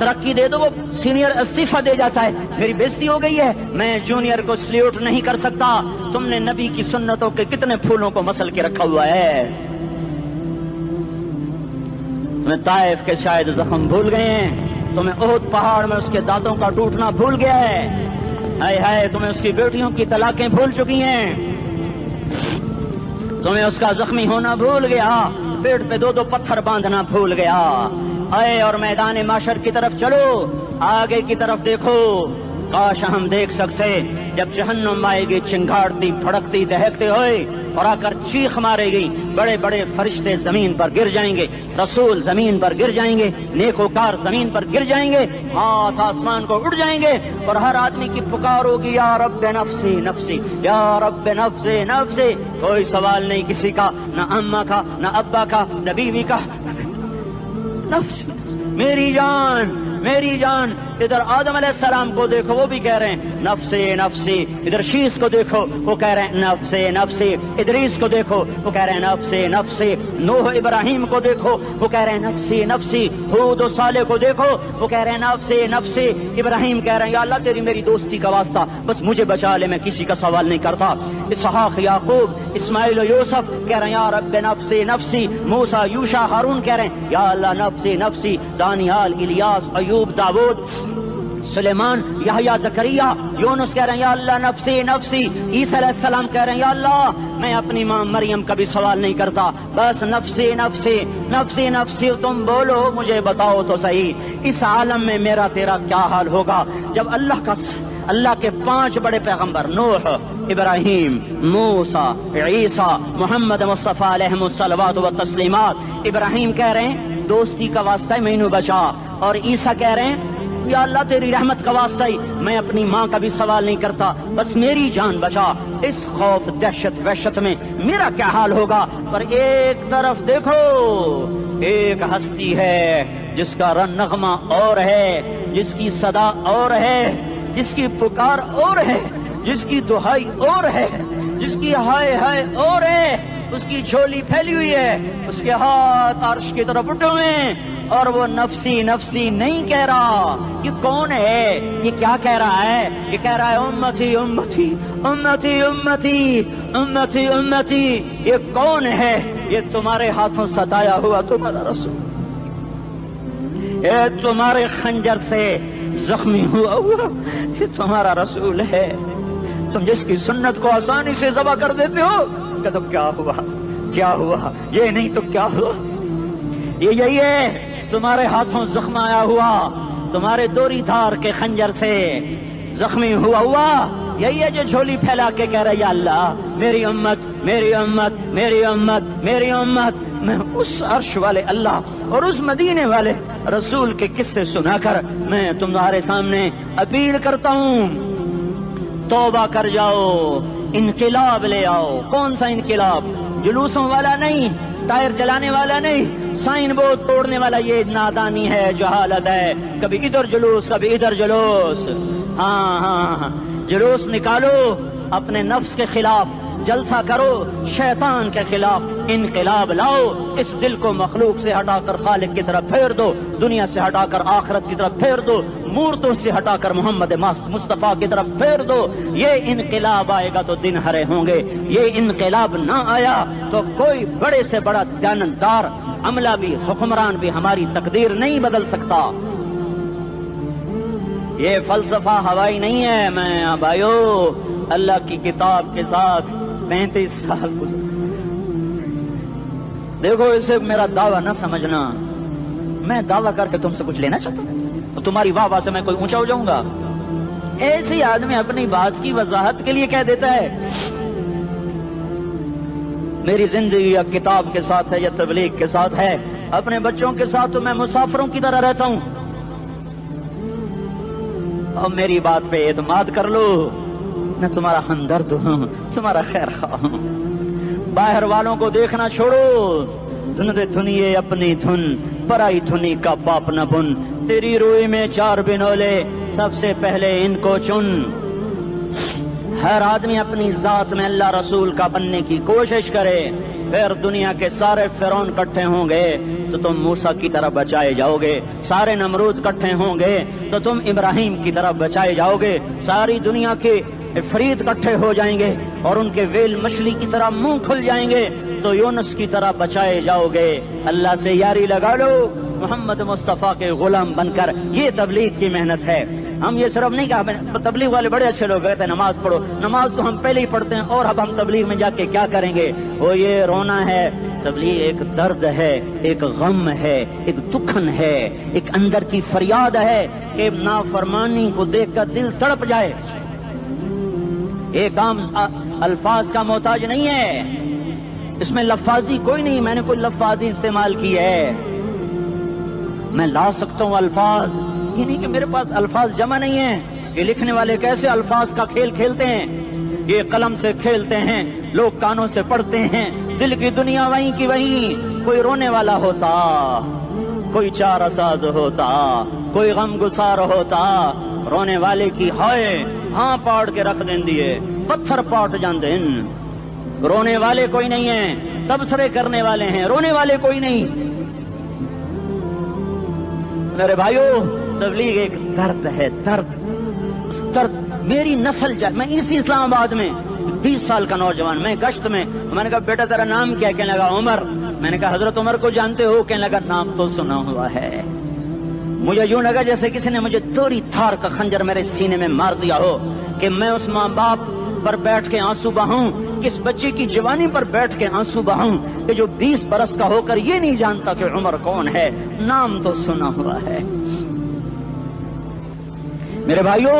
ترقی دے دو وہ سینئر استعفیٰ دے جاتا ہے، میری بےزتی ہو گئی ہے، میں جونیئر کو سلیوٹ نہیں کر سکتا۔ تم نے نبی کی سنتوں کے کتنے پھولوں کو مسل کے رکھا ہوا ہے؟ تمہیں طائف کے شاید زخم بھول گئے ہیں، تمہیں احد پہاڑ میں اس کے دانتوں کا ٹوٹنا بھول گیا ہے، ہائے ہائے تمہیں اس کی بیٹیوں کی طلاقیں بھول چکی ہیں، تمہیں اس کا زخمی ہونا بھول گیا، پیٹ پہ دو دو پتھر باندھنا بھول گیا۔ آئے اور میدان معاشر کی طرف چلو، آگے کی طرف دیکھو۔ کاش ہم دیکھ سکتے جب جہنم آئے گی چنگاڑتی بھڑکتی دہکتے ہوئے اور آ کر چیخ مارے گی، بڑے بڑے فرشتے زمین پر گر جائیں گے، رسول زمین پر گر جائیں گے، نیکوکار زمین پر گر جائیں گے، ہاتھ آسمان کو اڑ جائیں گے، اور ہر آدمی کی پکار ہوگی یا رب نفسی نفسی، یا رب نفسی نفسی۔ کوئی سوال نہیں کسی کا، نہ اماں کا، نہ ابا کا، نہ بیوی کا، نفس میری جان میری جان۔ ادھر آدم علیہ السلام کو دیکھو، وہ بھی کہہ رہے ہیں نفسی نفسی، ادھر شیش کو دیکھو وہ کہہ رہے ہیں نفسی نفسی، ادریس کو دیکھو وہ کہہ رہے ہیں نفسی نفسی، نوح ابراہیم کو دیکھو وہ کہہ رہے ہیں نفسی نفسی، ہود و صالح کو دیکھو وہ کہہ رہے ہیں نفسی نفسی۔ ابراہیم کہہ رہے ہیں یا اللہ تیری میری دوستی کا واسطہ بس مجھے بچا لے، میں کسی کا سوال نہیں کرتا۔ اسحاق یعقوب اسماعیل و یوسف کہہ رہے ہیں یا رب نفسی نفسی۔ موسیٰ یوشع ہارون کہہ رہے ہیں یا اللہ نفسی نفسی۔ دانیال الیاس ایوب داؤد سلیمان یحییٰ زکریا یونس کہہ رہے ہیں یا اللہ نفسی نفسی۔ عیسیٰ علیہ السلام کہہ رہے ہیں یا اللہ میں اپنی ماں مریم کا بھی سوال نہیں کرتا، بس نفسی نفسی نفسی نفسی۔ تم بولو مجھے بتاؤ تو صحیح، اس عالم میں میرا تیرا کیا حال ہوگا جب اللہ کے 5 بڑے پیغمبر نوح، ابراہیم، موسیٰ، عیسیٰ، محمد مصطفیٰ علیہ الصلوات و تسلیمات۔ ابراہیم کہہ رہے ہیں دوستی کا واسطہ ہے مینوں بچا، اور عیسیٰ کہہ رہے ہیں یا اللہ تیری رحمت کا واسطہ ہی میں اپنی ماں کا بھی سوال نہیں کرتا، بس میری جان بچا۔ اس خوف دہشت وحشت میں میرا کیا حال ہوگا؟ پر ایک طرف دیکھو، ایک ہستی ہے جس کا نغمہ اور ہے، جس کی صدا اور ہے، جس کی پکار اور ہے، جس کی دہائی اور ہے، جس کی ہائے ہائے اور ہے، اس کی جھولی پھیلی ہوئی ہے، اس کے ہاتھ عرش کی طرف اٹھے ہوئے ہیں، اور وہ نفسی نفسی نہیں کہہ رہا۔ یہ کون ہے؟ یہ کیا کہہ رہا ہے؟ یہ کہہ رہا ہے امتی امتی امتی امتی امتی امتی۔ یہ کون ہے؟ یہ تمہارے ہاتھوں ستایا ہوا تمہارا رسول، یہ تمہارے خنجر سے زخمی ہوا یہ تمہارا رسول ہے۔ تم جس کی سنت کو آسانی سے ذبح کر دیتے ہو، کہ تو کیا ہوا کیا ہوا، یہ نہیں تو کیا ہوا؟ یہ یہی ہے تمہارے ہاتھوں زخم آیا ہوا، تمہارے دوری دھار کے خنجر سے زخمی ہوا یہی ہے جو جھولی پھیلا کے کہہ رہا یا اللہ میری امت میری امت میری امت میری امت۔ میں اس عرش والے اللہ اور اس مدینے والے رسول کے قصے سنا کر میں تمہارے سامنے اپیل کرتا ہوں، توبہ کر جاؤ، انقلاب لے آؤ۔ کون سا انقلاب؟ جلوسوں والا نہیں، ٹائر جلانے والا نہیں، سائن بورڈ توڑنے والا، یہ نادانی ہے، جہالت ہے۔ کبھی ادھر جلوس کبھی ادھر جلوس، ہاں جلوس نکالو اپنے نفس کے خلاف، جلسہ کرو شیطان کے خلاف، انقلاب لاؤ۔ اس دل کو مخلوق سے ہٹا کر خالق کی طرف پھیر دو، دنیا سے ہٹا کر آخرت کی طرف پھیر دو، مورتوں سے ہٹا کر محمد مصطفیٰ کی طرف پھیر دو۔ یہ انقلاب آئے گا تو دن ہرے ہوں گے، یہ انقلاب نہ آیا تو کوئی بڑے سے بڑا دیانتدار عملہ بھی حکمران بھی ہماری تقدیر نہیں بدل سکتا۔ یہ فلسفہ ہوائی نہیں ہے۔ میں بھائیو اللہ کی کتاب کے ساتھ 35 سال گزر، دیکھو اسے میرا دعویٰ نہ سمجھنا، میں دعویٰ کر کے تم سے کچھ لینا چاہتا ہوں تو تمہاری واہ واہ سے میں کوئی اونچا ہو جاؤں گا؟ ایسی آدمی اپنی بات کی وضاحت کے لیے کہہ دیتا ہے میری زندگی یا کتاب کے ساتھ ہے یا تبلیغ کے ساتھ ہے، اپنے بچوں کے ساتھ تو میں مسافروں کی طرح رہتا ہوں، اور میری بات پہ اعتماد کر لو، میں تمہارا ہمدرد ہوں، تمہارا خیر خواہ ہوں۔ باہر والوں کو دیکھنا چھوڑو، دھن رے دھنیے اپنی دھن، پرائی دھنی کا پاپ نہ بن، تیری روئی میں 4 بنولے، سب سے پہلے ان کو چن۔ ہر آدمی اپنی ذات میں اللہ رسول کا بننے کی کوشش کرے، پھر دنیا کے سارے فرعون اکٹھے ہوں گے تو تم موسیٰ کی طرف بچائے جاؤ گے، سارے نمرود اکٹھے ہوں گے تو تم ابراہیم کی طرف بچائے جاؤ گے، ساری دنیا کے فرید اکٹھے ہو جائیں گے اور ان کے ویل مچھلی کی طرح منہ کھل جائیں گے تو یونس کی طرح بچائے جاؤ گے۔ اللہ سے یاری لگا لو، محمد مصطفیٰ کے غلام بن کر، یہ تبلیغ کی محنت ہے۔ ہم یہ صرف نہیں کہا، تبلیغ والے بڑے اچھے لوگ کہتے ہیں نماز پڑھو، نماز تو ہم پہلے ہی پڑھتے ہیں اور اب ہم تبلیغ میں جا کے کیا کریں گے؟ وہ یہ رونا ہے، تبلیغ ایک درد ہے، ایک غم ہے، ایک دکھن ہے، ایک اندر کی فریاد ہے کہ نافرمانی کو دیکھ کر دل تڑپ جائے۔ ایک عام الفاظ کا محتاج نہیں ہے، اس میں لفاظی کوئی نہیں، میں نے کوئی لفاظی استعمال کی ہے، میں لا سکتا ہوں الفاظ، یہ نہیں کہ میرے پاس الفاظ جمع نہیں ہیں۔ یہ لکھنے والے کیسے الفاظ کا کھیل کھیلتے ہیں، یہ قلم سے کھیلتے ہیں، لوگ کانوں سے پڑھتے ہیں، دل کی دنیا وہیں کی وہیں، کوئی رونے والا ہوتا، کوئی چارہ ساز ہوتا، کوئی غم گسار ہوتا، رونے والے کی ہائے ہاں پاڑ کے رکھ دیں دیے، پتھر پاٹ جاندے، رونے والے کوئی نہیں ہیں، تبصرے کرنے والے ہیں، رونے والے کوئی نہیں۔ میرے بھائیو، تبلیغ ایک درد ہے، درد، اس درد میری نسل جائے۔ میں اسی اسلام آباد میں 20 سال کا نوجوان، میں گشت میں نے کہا بیٹا تیرا نام کیا؟ کہنے لگا عمر۔ میں نے کہا حضرت عمر کو جانتے ہو؟ کہنے لگا نام تو سنا ہوا ہے۔ مجھے یوں لگا جیسے کسی نے مجھے توری تھار کا خنجر میرے سینے میں مار دیا ہو کہ میں اس ماں باپ پر بیٹھ کے آنسو بہاؤں، کس بچے کی جوانی پر بیٹھ کے آنسو بہاؤں کہ جو 20 برس کا ہو کر یہ نہیں جانتا کہ عمر کون ہے، نام تو سنا ہوا ہے۔ میرے بھائیو،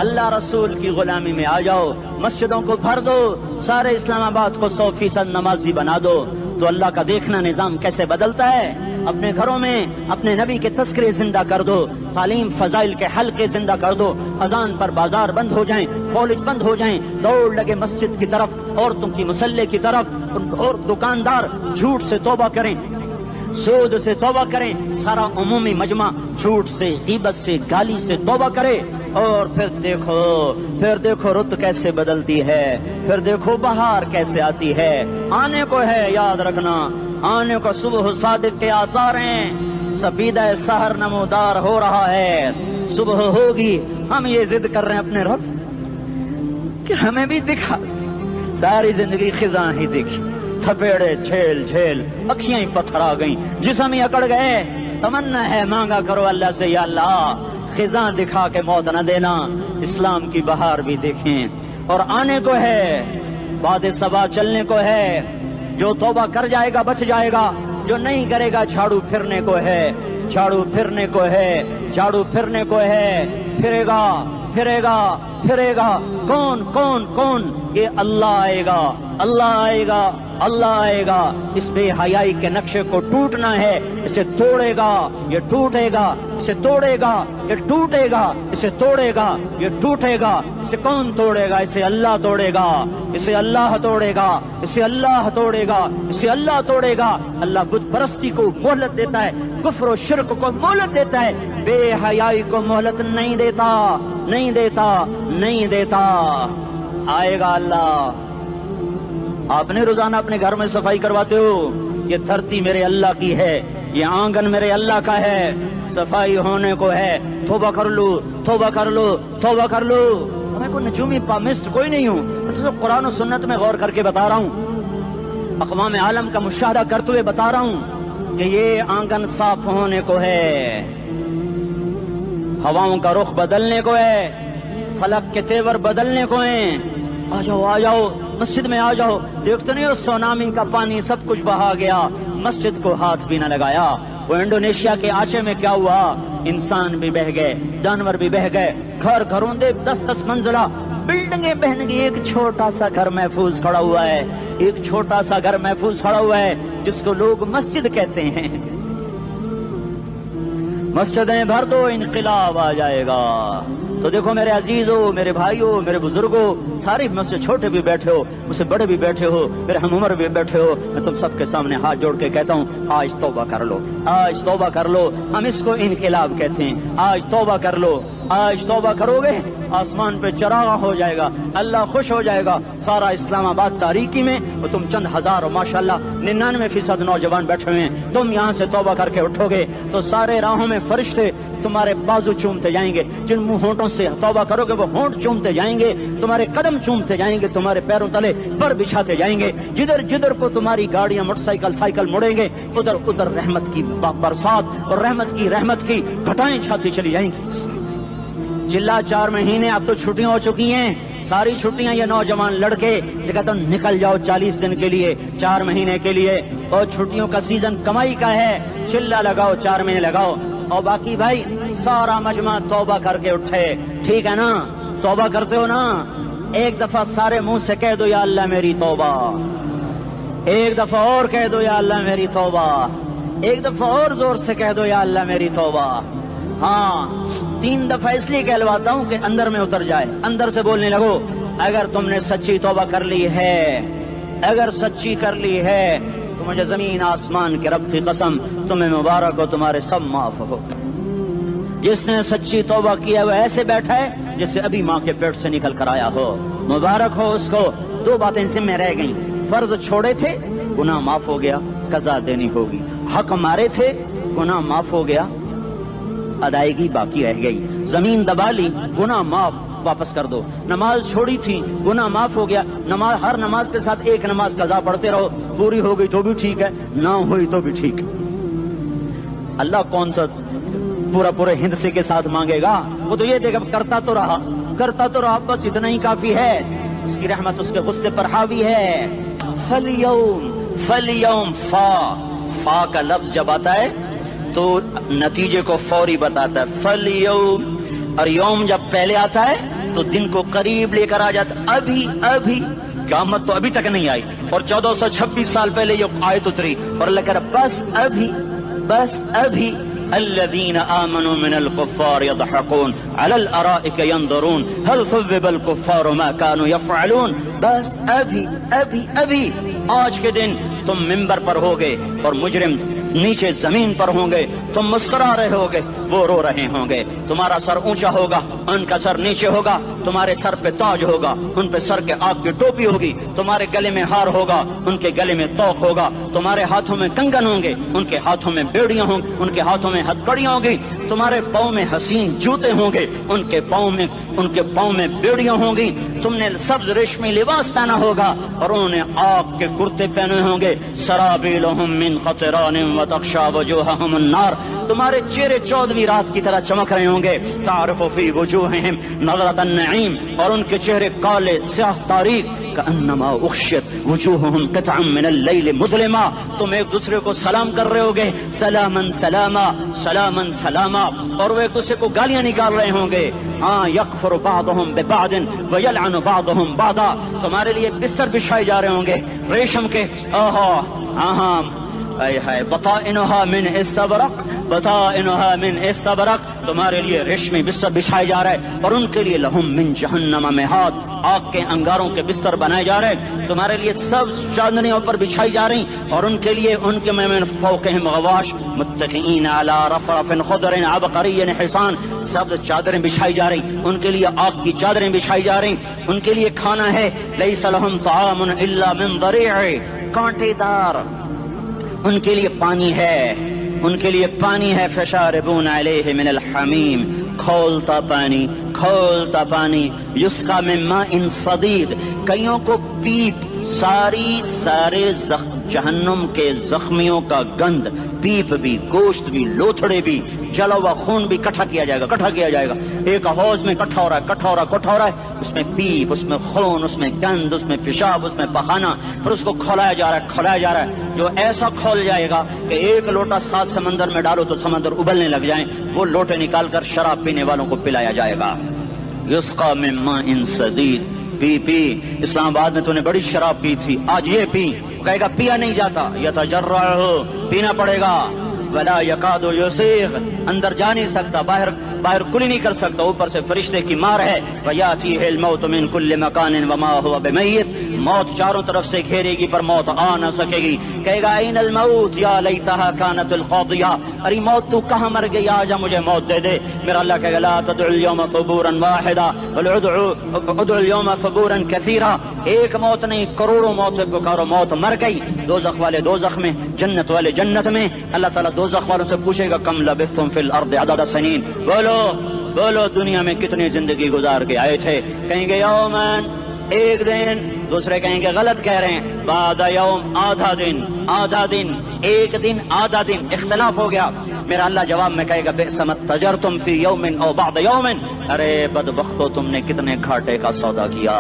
اللہ رسول کی غلامی میں آ جاؤ، مسجدوں کو بھر دو، سارے اسلام آباد کو 100% نمازی بنا دو تو اللہ کا دیکھنا نظام کیسے بدلتا ہے۔ اپنے گھروں میں اپنے نبی کے تذکرے زندہ کر دو، تعلیم فضائل کے حلقے زندہ کر دو، اذان پر بازار بند ہو جائیں، کالج بند ہو جائیں، دوڑ لگے مسجد کی طرف، عورتوں کی مصلے کی طرف، اور دکاندار جھوٹ سے توبہ کریں، سود سے توبہ کریں، سارا عمومی مجمع جھوٹ سے، غیبت سے، گالی سے توبہ کرے، اور پھر دیکھو رت کیسے بدلتی ہے، پھر دیکھو بہار کیسے آتی ہے۔ آنے کو ہے، یاد رکھنا، آنے کو صبح صادق کے آثار ہیں، سپیدہ سحر نمودار ہو رہا ہے، صبح ہوگی۔ ہم یہ ضد کر رہے ہیں اپنے رب سے کہ ہمیں بھی دکھا، ساری زندگی خزاں ہی دیکھی، تھپیڑے جھیل اکھیاں ہی پتھر آ گئیں، جسم ہی اکڑ گئے۔ تمنا ہے مانگا کرو اللہ سے، یا اللہ خزاں دکھا کے موت نہ دینا، اسلام کی بہار بھی دیکھیں۔ اور آنے کو ہے، باد صبا چلنے کو ہے، جو توبہ کر جائے گا بچ جائے گا، جو نہیں کرے گا جھاڑو پھرنے کو ہے، جھاڑو پھرنے کو ہے، جھاڑو پھرنے کو ہے، پھرے گا پھرے گا پھرے گا۔ کون؟ یہ اللہ آئے گا، اللہ آئے گا، اللہ آئے گا۔ اس بے حیائی کے نقشے کو ٹوٹنا ہے، اسے توڑے گا، یہ ٹوٹے گا، اسے توڑے گا، یہ ٹوٹے گا، اسے توڑے گا، یہ ٹوٹے گا۔ اسے کون توڑے گا؟ اسے اللہ توڑے گا، اسے اللہ توڑے گا، اسے اللہ توڑے گا، اسے اللہ توڑے گا۔ اللہ بت پرستی کو مہلت دیتا ہے، کفر و شرک کو مہلت دیتا ہے، بے حیائی کو مہلت نہیں دیتا، نہیں دیتا، نہیں دیتا۔ آئے گا اللہ۔ آپ نے روزانہ اپنے گھر میں صفائی کرواتے ہو، یہ دھرتی میرے اللہ کی ہے، یہ آنگن میرے اللہ کا ہے، صفائی ہونے کو ہے، توبہ کر لو، توبہ کر لو، توبہ کر لو۔ میں کوئی نجومی پامسٹ کوئی نہیں ہوں، میں قرآن و سنت میں غور کر کے بتا رہا ہوں، اقوام عالم کا مشاہدہ کرتے ہوئے بتا رہا ہوں کہ یہ آنگن صاف ہونے کو ہے، ہواؤں کا رخ بدلنے کو ہے، فلک کے تیور بدلنے کو ہیں۔ آ جاؤ مسجد میں آ جاؤ۔ دیکھتے نہیں ہو سونامی کا پانی سب کچھ بہا گیا، مسجد کو ہاتھ بھی نہ لگایا۔ وہ انڈونیشیا کے آچے میں کیا ہوا؟ انسان بھی بہ گئے، جانور بھی بہ گئے، گھروں دے 10 منزلہ بلڈنگیں بہن گئی، ایک چھوٹا سا گھر محفوظ کھڑا ہوا ہے، ایک چھوٹا سا گھر محفوظ کھڑا ہوا ہے جس کو لوگ مسجد کہتے ہیں۔ مسجدیں بھر دو، انقلاب آ جائے گا۔ تو دیکھو میرے عزیزو، میرے بھائیو، میرے بزرگوں، سارے مجھ سے چھوٹے بھی بیٹھے ہو، مجھ سے بڑے بھی بیٹھے ہو، میرے ہم عمر بھی بیٹھے ہو، میں تم سب کے سامنے ہاتھ جوڑ کے کہتا ہوں آج توبہ کر لو، آج توبہ کر لو۔ ہم اس کو انقلاب کہتے ہیں، آج توبہ کر لو۔ آج توبہ کرو گے آسمان پہ چراغ ہو جائے گا, اللہ خوش ہو جائے گا. سارا اسلام آباد تاریکی میں اور تم چند ہزار اور ماشاءاللہ 99% نوجوان بیٹھے ہوئے ہیں. تم یہاں سے توبہ کر کے اٹھو گے تو سارے راہوں میں فرشتے تمہارے بازو چومتے جائیں گے. جن منہ ہونٹوں سے توبہ کرو گے وہ ہونٹ چومتے جائیں گے, تمہارے قدم چومتے جائیں گے, تمہارے پیروں تلے بڑ بچھاتے جائیں گے. جدھر جدھر کو تمہاری گاڑیاں موٹر سائیکل مڑیں گے ادھر ادھر رحمت کی برسات اور رحمت کی گھٹائیں چھاتی چلی جائیں گی. چلا 4 مہینے اب تو چھٹیاں ہو چکی ہیں, ساری چھٹیاں یہ نوجوان لڑکے کہتے ہیں نکل جاؤ 40 دن کے لیے 4 مہینے کے لیے, اور چھٹیوں کا سیزن کمائی کا ہے, چلا لگاؤ 4 مہینے لگاؤ. اور باقی بھائی سارا مجمع توبہ کر کے اٹھے, ٹھیک ہے نا؟ توبہ کرتے ہو نا؟ ایک دفعہ سارے منہ سے کہہ دو یا اللہ میری توبہ, ایک دفعہ اور کہہ دو یا اللہ میری توبہ, ایک دفعہ اور زور سے کہہ دو یا اللہ میری توبہ. ہاں 3 دفعہ اس لیے کہلواتا ہوں کہ اندر میں اتر جائے, اندر سے بولنے لگو. اگر تم نے سچی توبہ کر لی ہے, اگر سچی کر لی ہے تو مجھے زمین آسمان کے رب کی قسم تمہیں مبارک ہو, تمہارے سب معاف ہو. جس نے سچی توبہ کیا وہ ایسے بیٹھا ہے جسے ابھی ماں کے پیٹ سے نکل کر آیا ہو, مبارک ہو اس کو. 2 باتیں ذمہ رہ گئیں, فرض چھوڑے تھے گناہ معاف ہو گیا, قضا دینی ہوگی. حق مارے تھے گناہ معاف ہو گیا, ادائیگی باقی رہ گئی. زمین دبا لی گناہ معاف, واپس کر دو. نماز چھوڑی تھی گناہ معاف ہو گیا, نماز ہر نماز کے ساتھ ایک نماز قضا پڑھتے رہو, پوری ہو گئی تو بھی ٹھیک ہے, نہ ہوئی تو بھی ٹھیک. اللہ کون سا پورے ہندسے کے ساتھ مانگے گا؟ وہ تو یہ دیکھا کرتا تو رہا بس اتنا ہی کافی ہے. اس کی رحمت اس کے غصے پر حاوی ہے. فَالْيَوْمِ فا کا لفظ جب آتا ہے تو نتیجے کو فوری بتاتا ہے. فَالْيَوْمِ, اور یوم جب پہلے آتا ہے تو دن کو قریب لے کر آ جاتا. ابھی قیامت تو ابھی تک نہیں آئی اور 1426 سال پہلے یہ آیت اتری اور اللہ کہہ رہا بس ابھی الذين آمنوا من الكفار يضحكون على الارائك ينظرون هل ثوب الكفار ما كانوا يفعلون. بس ابھی آج کے دن تم منبر پر ہوگے اور مجرم نیچے زمین پر ہوں گے, تم مسکرا رہے ہوگے وہ رو رہے ہوں گے. تمہارا سر اونچا ہوگا ان کا سر نیچے ہوگا, تمہارے سر پہ تاج ہوگا ان پہ سر کے آگ کی ٹوپی ہوگی, تمہارے گلے میں ہار ہوگا ان کے گلے میں توق ہوگا, تمہارے ہاتھوں میں کنگن ہوں گے ان کے ہاتھوں میں بیڑیاں ہوں گی, ان کے ہاتھوں میں ہتھکڑیاں ہوں گی, تمہارے پاؤں میں حسین جوتے ہوں گے ان کے پاؤں میں بیڑیاں ہوں گی. تم نے سبز ریشمی لباس پہنا ہوگا اور انہوں نے آگ کے کرتے پہنے ہوں گے. سرابیلہم من قطران وتغشا وجوہہم النار, تمہارے چہرے 14ویں رات کی طرح چمک رہے ہوں گے. تعرف فی وجوہہم نظرۃ النعیم, اور ان کے چہرے کالے سیاہ تاریک. کأنما اغشیت وجوہہم قطعا من اللیل مظلما, تم ایک دوسرے کو سلام کر رہے ہوگے سلامن سلاما سلامن سلاما, اور وہ ایک دوسرے کو گالیاں نکال رہے ہوں گے. ہاں یکفر بعضہم ببعض ویلعن بعضہم بعضا, تمہارے لیے بستر بچھائے جا رہے ہوں گے ریشم کے. بطائنها من استبرق, تمہارے لیے ریشمی بستر بچھائے جا رہے ہیں, اور ان کے لیے لہم من جہنم مہاد, آگ کے انگاروں کے بستر بنائے جا رہے ہیں. تمہارے لیے سب چادریوں پر بچھائی جا رہی, اور ان کے لیے ان کے من فوقہم غواش متکئین علی رفرف خضر عبقری حصان, سب چادریں بچھائی جا رہی, ان کے لیے آگ کی چادریں بچھائی جا رہی. ان کے لیے کھانا ہے لیس لہم طعام الا من ضریع, کانٹے دار. ان کے لیے پانی ہے فشاربون علیہ من الحمیم, کھولتا پانی. یسقا من ماء صدید, کئیوں کو پیپ, سارے جہنم کے زخمیوں کا گند, پیپ بھی, گوشت بھی, لوتھڑے بھی, جلا ہوا خون بھی اکٹھا کیا جائے گا. ایک حوض میں اکٹھا ہو رہا ہے, اس میں پیپ, اس میں خون, اس میں گند, اس میں پیشاب, اس میں پخانہ, پھر اس کو کھولایا جا رہا ہے. جو ایسا کھول جائے گا کہ 1 لوٹا 7 سمندر میں ڈالو تو سمندر ابلنے لگ جائیں, وہ لوٹے نکال کر شراب پینے والوں کو پلایا جائے گا. یسقا من ماء صدید, پی. اسلام آباد میں تو نے بڑی شراب پی تھی, آج یہ پی. کہے گا پیا نہیں جاتا, یتجرعہ, پینا پڑے گا. ولا یکاد یسیغ, اندر جا نہیں سکتا, باہر باہر کلی نہیں کر سکتا، اوپر سے فرشتے کی مار ہے، وَيَأْتِيهِ الْمَوْتُ مِنْ كُلِّ مَكَانٍ وَمَا هُوَ بِمَيِّتٍ، موت چاروں طرف سے گھیرے گی پر موت آ نہ سکے گی۔ کہے گا اَيْنَ الْمَوْتُ يَا لَيْتَهَا كَانَتِ الْقَاضِيَةَ، ارے موت تو کہاں مر گئی، آجا مجھے موت دے دے۔ میرا اللہ کہے گا لا تدعوا اليوم ثبورا واحدا بل ادعوا اليوم ثبورا كثيرا، ایک موت نہیں کروڑوں موت پکارو، موت مر گئی۔ دوزخ والے دوزخ میں، جنت والے جنت میں۔ اللہ تعالیٰ دوزخ والوں سے پوچھے گا کم لبثتم فی الارض عدد سنین، بولو دنیا میں کتنی زندگی گزار کے آئے تھے؟ کہیں گے یومن، ایک دن۔ دوسرے کہیں گے غلط کہہ رہے ہیں، بعد یوم، آدھا دن، ایک دن آدھا دن، اختلاف ہو گیا۔ میرا اللہ جواب میں کہے گا بئس ما تجرتم فی یوم او بعد یوم، ارے بدبختو تم نے کتنے گھاٹے کا سودا کیا۔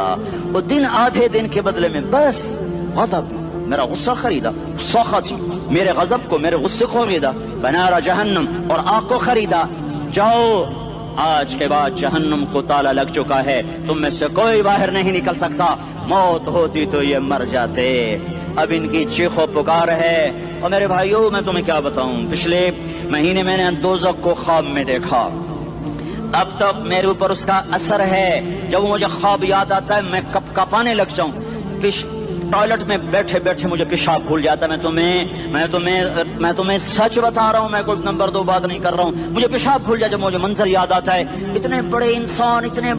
وہ دن آدھے دن کے بدلے میں بس غضب، میرا غصہ خریدا، سخطی، میرے غضب کو، میرے غصے کو خریدا، بنار جہنم، اور آگ کو خریدا۔ جاؤ، آج کے بعد جہنم کو تالا لگ چکا ہے، تم میں سے کوئی باہر نہیں نکل سکتا۔ موت ہوتی تو یہ مر جاتے۔ اب ان کی چیخ و پکار ہے۔ اور میرے بھائیوں میں تمہیں کیا بتاؤں، پچھلے مہینے میں نے دوزخ کو خواب میں دیکھا، اب تک میرے اوپر اس کا اثر ہے۔ جب مجھے خواب یاد آتا ہے میں کپ کپانے لگ جاؤں، ٹوائلٹ میں بیٹھے بیٹھے مجھے پیشاب بھول جاتا ہے۔ میں تمہیں سچ بتا رہا ہوں، میں کوئی نمبر 2 بات نہیں کر رہا ہوں، مجھے پیشاب بھول جاتا ہے جب مجھے منظر یاد آتا ہے۔ اتنے بڑے انسان، اتنے